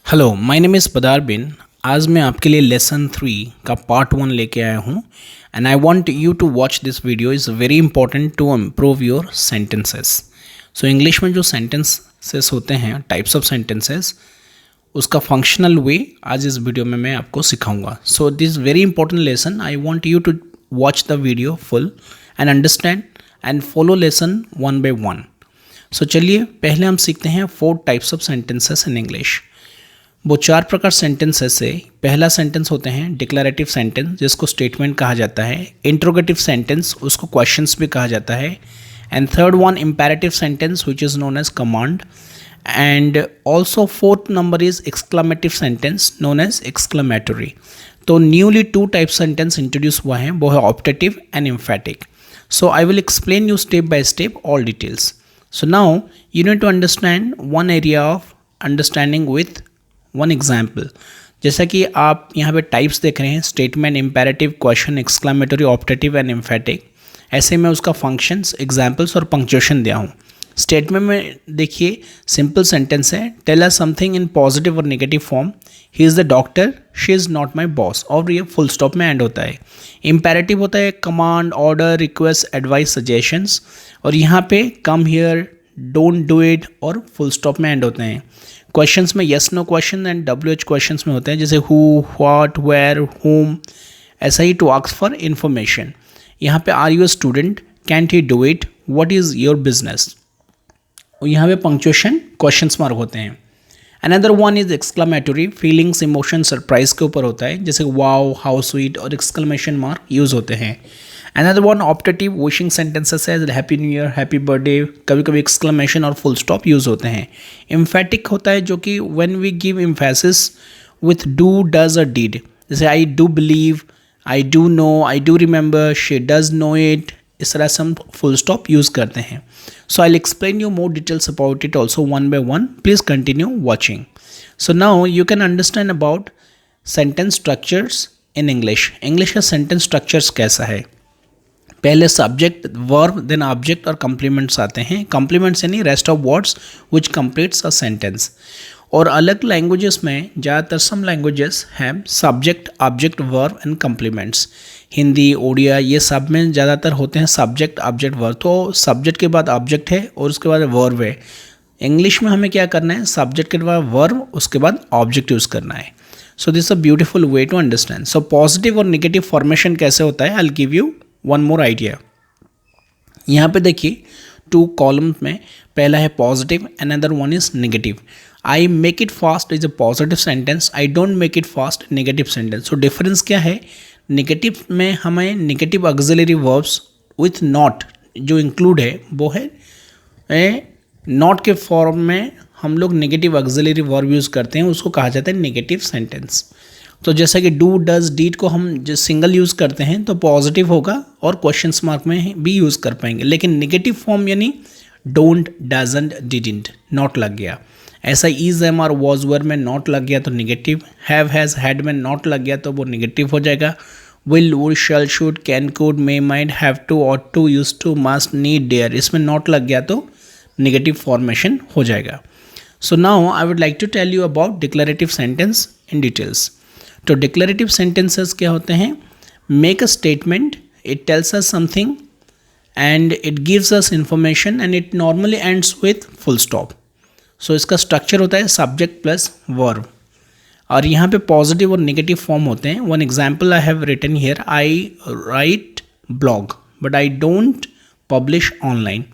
Hello my name is पदार बिन। आज मैं आपके लिए लेसन 3 का पार्ट 1 लेके आया हूँ and I want you to watch this video is very important to improve your sentences. So English में जो सेंटेंसेस होते हैं, टाइप्स ऑफ सेंटेंसेस, उसका फंक्शनल वे आज इस वीडियो में मैं आपको सिखाऊंगा। So this very important lesson, I want you to watch the video full and understand and follow lesson one by one. So चलिए पहले हम सीखते हैं 4 types of sentences in English. वो 4 प्रकार सेंटेंसेस से पहला सेंटेंस होते हैं डिक्लेरेटिव सेंटेंस, जिसको स्टेटमेंट कहा जाता है। इंट्रोगेटिव सेंटेंस, उसको क्वेश्चंस भी कहा जाता है। And third one imperative sentence which is known as command. And also fourth number is exclamative sentence known as exclamatory. तो न्यूली 2 टाइप सेंटेंस इंट्रोड्यूस हुआ है, वो है optative and emphatic. So I will explain you step by step all details. So now you need to understand one area of understanding with one example. जैसा कि आप यहाँ पे टाइप्स देख रहे हैं, statement, imperative, question, exclamatory, optative and emphatic. ऐसे में उसका फंक्शंस, एग्जाम्पल्स और पंक्चुएशन दिया हूँ। स्टेटमेंट में देखिए सिंपल सेंटेंस है, tell us something in positive और negative form. He is the doctor, she is not my boss, और ये फुल स्टॉप में एंड होता है। इम्पेरेटिव होता है command, order, request, advice, suggestions, और यहाँ पे come here, don't do it और फुल स्टॉप में एंड होते हैं। क्वेश्चंस में yes no question and WH questions में होते हैं, जैसे हु, व्हाट, वेयर, होम। ऐसा ही टू आस्क फॉर इन्फॉर्मेशन। यहाँ पे are you a student, can't he do it, what is your business. और यहाँ पे पंक्चुएशन क्वेश्चंस मार्क होते हैं। Another one is exclamatory, feelings, emotion, surprise के ऊपर होता है, जैसे वाओ, हाउ स्वीट और एक्सक्लेमेशन मार्क यूज होते हैं। Another one optative, wishing sentences है, happy new year, happy birthday, कभी कभी एक्सक्लेमेशन और फुल स्टॉप यूज होते हैं। एम्फेटिक होता है जो कि when we give emphasis with do, does और डिड, जैसे I do believe, I do know, I do remember, she does know it. इस तरह से हम फुल स्टॉप यूज करते हैं। So I'll explain you more details about it also one by one. Please continue watching. So now you can understand about sentence structures in English. English का sentence structures कैसा है? पहले subject, verb, then object और complements आते हैं। Complements यानी rest of words which completes a sentence. और अलग लैंग्वेजेस में ज़्यादातर सम लैंग्वेजेस हैं subject, object, verb and complements. Hindi, Odia, ये सब में ज़्यादातर होते हैं सब्जेक्ट, ऑब्जेक्ट, वर्ब। तो सब्जेक्ट के बाद ऑब्जेक्ट है और उसके बाद वर्ब है। इंग्लिश में हमें क्या करना है, सब्जेक्ट के बाद वर्ब, उसके बाद ऑब्जेक्ट यूज़ करना है। So this a beautiful way to understand. So positive और निगेटिव फॉर्मेशन कैसे होता है, I will give you one more idea. यहाँ पे देखिए 2 कॉलम्स में, पहला है positive, another one is negative. I make it fast is a positive sentence, I don't make it fast negative sentence. So difference क्या है, नेगेटिव में हमें negative auxiliary verbs with not जो इंक्लूड है वो है नॉट के फॉर्म में हम लोग नेगेटिव ऑक्सिलरी वर्ब यूज़ करते हैं, उसको कहा जाता है नेगेटिव सेंटेंस। तो जैसा कि डू, डज, डीड को हम जो सिंगल यूज़ करते हैं तो पॉजिटिव होगा और क्वेश्चंस मार्क में भी यूज़ कर पाएंगे। लेकिन नेगेटिव फॉर्म यानी डोंट, डजंट, डिडंट, नॉट लग गया। ऐसा इज, एम और वॉज, वर में नॉट लग गया तो नेगेटिव। हैव, हैज़, हैड में नॉट लग गया तो वो नेगेटिव हो जाएगा। Will, would, shall, should, can, could, may, might, have to, ought to, use to, must, need, dare, इसमें नॉट लग गया तो नेगेटिव फॉर्मेशन हो जाएगा। So now I would like to tell you about declarative sentence in details. तो declarative sentences क्या होते हैं, make a statement, it tells us something and it gives us information and it normally ends with full stop. So इसका structure होता है subject plus verb, और यहाँ पे पॉजिटिव और नेगेटिव फॉर्म होते हैं। One example I have written here, I write blog but I don't publish online.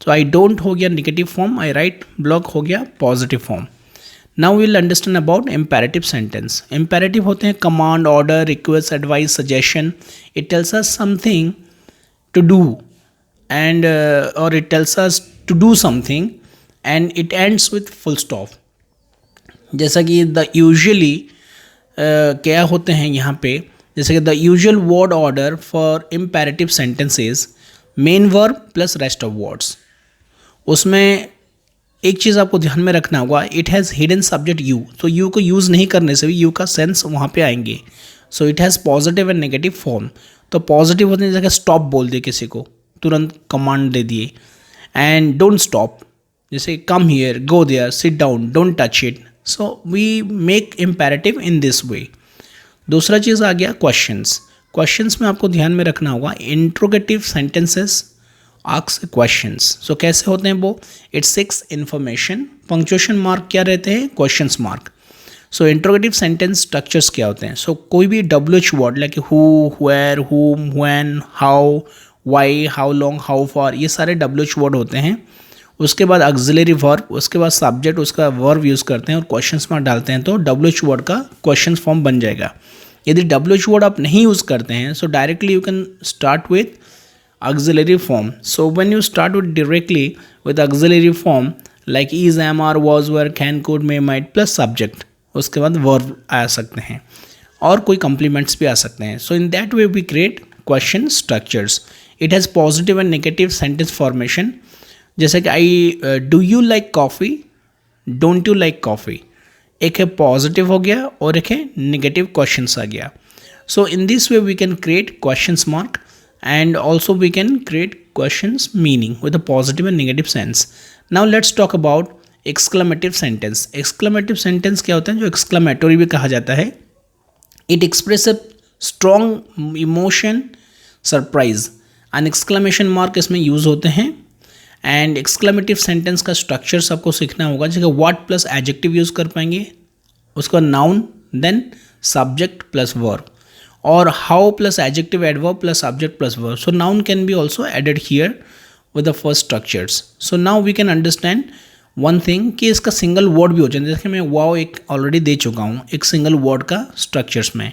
तो आई डोंट हो गया negative form, I write blog हो गया positive form. Now we will understand about imperative sentence. Imperative होते हैं command, order, request, advice, suggestion. It tells us something to do and और it tells us to do something and it ends with full stop. जैसा कि the usually क्या होते हैं यहाँ पे, जैसे कि the usual word order for imperative sentences main verb plus rest of words. उसमें एक चीज़ आपको ध्यान में रखना होगा, it has hidden subject you, तो यू को यूज़ नहीं करने से भी यू का सेंस वहाँ पे आएंगे। So it has positive and negative form. तो पॉजिटिव होने की जगह स्टॉप बोल दिए, किसी को तुरंत कमांड दे दिए। एंड डोंट स्टॉप, जैसे come here, go there, sit down, don't touch it, so we make imperative in this way. दूसरा चीज़ आ गया क्वेश्चंस। क्वेश्चंस में आपको ध्यान में रखना होगा interrogative sentences ask questions. So कैसे होते हैं वो? It's seeks information, punctuation mark क्या रहते हैं? Questions mark. So interrogative sentence structures क्या होते हैं? सो कोई भी WH word like who, where, whom, when, how, why, how long, how far, ये सारे WH वर्ड होते हैं। उसके बाद ऑक्सिलरी वर्ब, उसके बाद सब्जेक्ट, उसका वर्ब यूज़ करते हैं और क्वेश्चंस मार्क डालते हैं तो WH वर्ड का क्वेश्चन फॉर्म बन जाएगा। यदि WH वर्ड आप नहीं यूज़ करते हैं सो directly you can start with auxiliary form. So when you start with directly with auxiliary form like is, am, are, was, were, can, could, may, might plus subject, उसके बाद verb आ सकते हैं और कोई complements भी आ सकते हैं. So in that way we create question structures. It has positive and negative sentence formation. जैसे कि I do you like coffee, don't you like coffee, एक है positive हो गया और एक है negative questions आ गया. So in this way we can create questions mark and also we can create questions meaning with a positive and negative sense. Now let's talk about exclamative sentence. Exclamative sentence क्या होता है? जो exclamatory भी कहा जाता है. It expresses a strong emotion, surprise. An exclamation mark इसमें use होते हैं. And exclamative sentence का structure सबको सीखना होगा. जैसे what plus adjective यूज़ कर पाएंगे, उसका noun then subject plus verb, or how plus adjective adverb plus subject plus verb. So noun can be also added here with the first structures. So now we can understand one thing कि इसका single word भी हो जाए. जैसे मैं wow एक already दे चुका हूँ एक single word का structures में.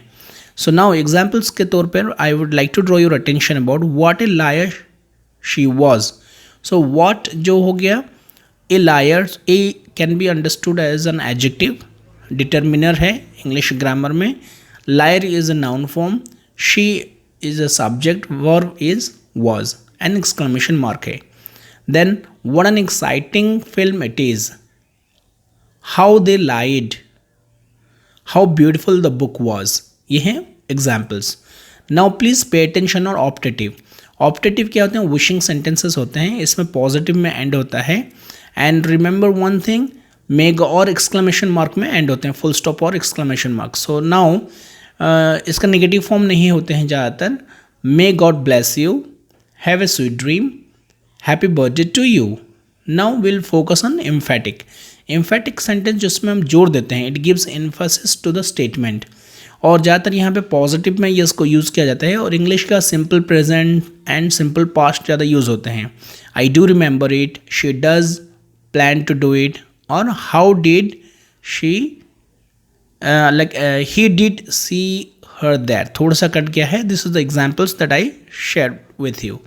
So now examples के तौर पर I would like to draw your attention about what a liar she was. So what जो हो गया a liar, a can be understood as an adjective, determiner है English grammar में. Liar is a noun form, she is a subject, verb is was, an exclamation mark है. Then what an exciting film it is, how they lied, how beautiful the book was. ये हैं examples. Now please pay attention और optative. Optative क्या होते हैं? wishing sentences होते हैं. इसमें positive में end होता है. And remember one thing, मेग और एक्सक्लेमेशन मार्क में एंड होते हैं, फुल स्टॉप और एक्सक्लेमेशन मार्क. सो नाउ इसका नेगेटिव फॉर्म नहीं होते हैं ज़्यादातर. May God bless you, have a sweet dream, happy birthday to you. Now will focus on emphatic. Emphatic sentence जिसमें हम जोर देते हैं, it gives emphasis to the statement. और ज़्यादातर यहाँ पे पॉजिटिव में ये इसको यूज़ किया जाता है और इंग्लिश का simple present and simple past ज़्यादा यूज़ होते हैं. I do remember it, she does plan to do it, और how did she he did see her that. थोड़ा सा कट गया है. This is the examples that I share with you.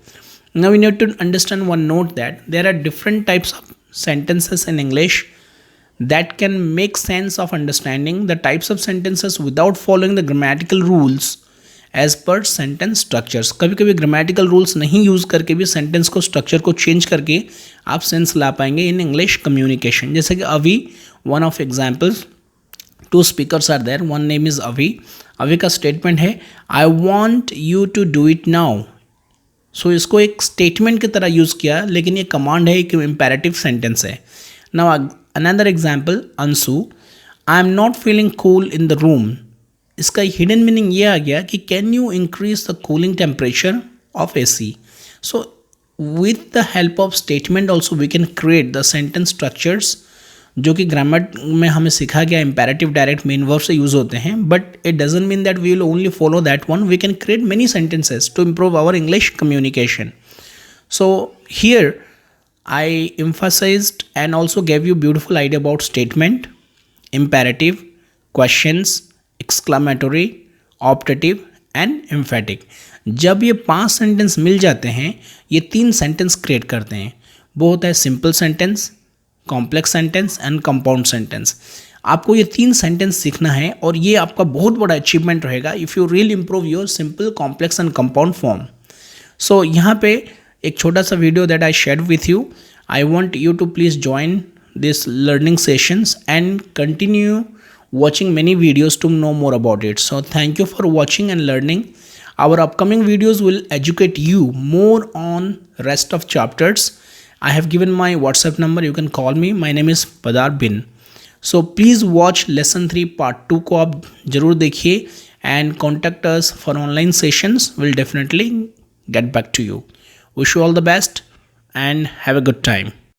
Now we need to understand one note that there are different types of sentences in English that can make sense of understanding the types of sentences without following the grammatical rules as per sentence structures. कभी कभी grammatical rules नहीं use करके भी sentence को structure को change करके आप sense ला पाएंगे in English communication. जैसे कि अभी one of examples, two speakers are there, one name is अभी. अभी का statement है I want you to do it now. सो इसको एक स्टेटमेंट की तरह यूज़ किया, लेकिन ये कमांड है, एक इम्पेरेटिव सेंटेंस है. Now another example, Anshu, I am not feeling cool in the room. इसका हिडन मीनिंग ये आ गया कि can you increase the cooling temperature of AC. So with the help of statement also we can create the sentence structures, जो कि grammar में हमें सिखा गया इम्पेरेटिव डायरेक्ट मेन वर्ब से यूज़ होते हैं. But it doesn't mean that we will only follow that one. We can create many sentences to improve our English communication. So here I emphasized and also gave you beautiful idea about statement, imperative, questions, exclamatory, optative and emphatic. जब ये 5 sentence मिल जाते हैं, ये 3 sentence create करते हैं. वो होता है simple sentence, complex sentence and compound sentence. आपको ये 3 सेंटेंस सीखना है और ये आपका बहुत बड़ा अचीवमेंट रहेगा if you really improve your simple, complex and compound form. So यहाँ पे एक छोटा सा video that I share with you. I want you to please join this learning sessions and continue watching many videos to know more about it. So thank you for watching and learning. Our upcoming videos will educate you more on rest of chapters. I have given my WhatsApp number. You can call me. My name is Padar Bin. So please watch lesson 3 part 2 को आप ज़रूर देखिए and contact us for online sessions, will definitely get back to you. Wish you all the best and have a good time.